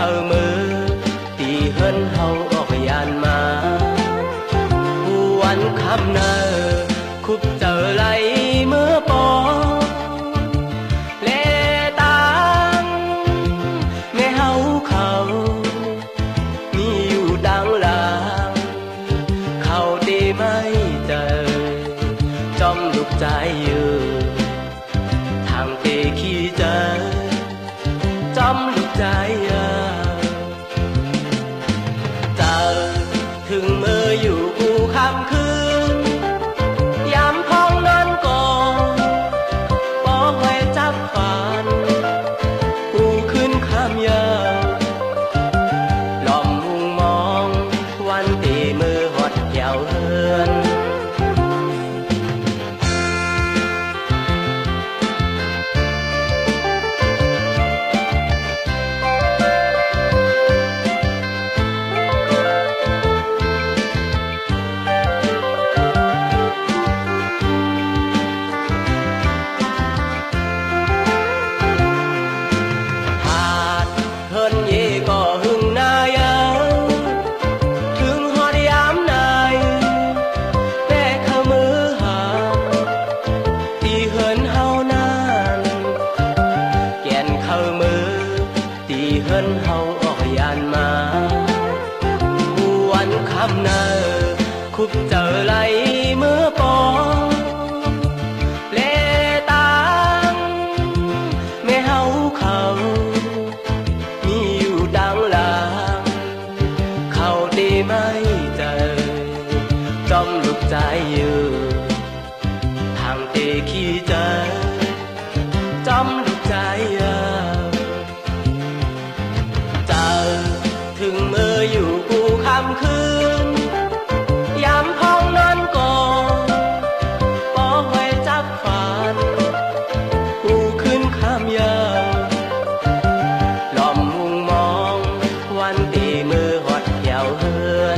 เข้ามือตีเฮินเฮาออกยานมาผู้วันคำเนอคุบเจอไหลเมื่อปอเลตางแม่เฮาเขามีอยู่ดังลางเขาดีไม่เจอจอมลุกใจอยู่ทางเตขี้เจอจอมลุกใจเจอถึงมืออยู่กูคำคืนยามพ้องนอนก่อนบอกให้จับฝันกูขึ้นคำยาวล้อมมุงมองวันตีมือหดแถวเฮือนเฮินเฮาออกยานมาผู้วันคำเนอคุบเจอไหลเมื่อปอเลตางแม่เฮาเขามีอยู่ดังลางเขาดีไม่เจอจอมลุกใจอยู่ทางเตขี้เจอจอมลุกใจถึงมืออยู่กูคำคืนยามพ้องนอนก่อนบอกให้จับฝันกูขึ้นคำยาวล้อมมุงมองวันตีมือหดแถวเฮือน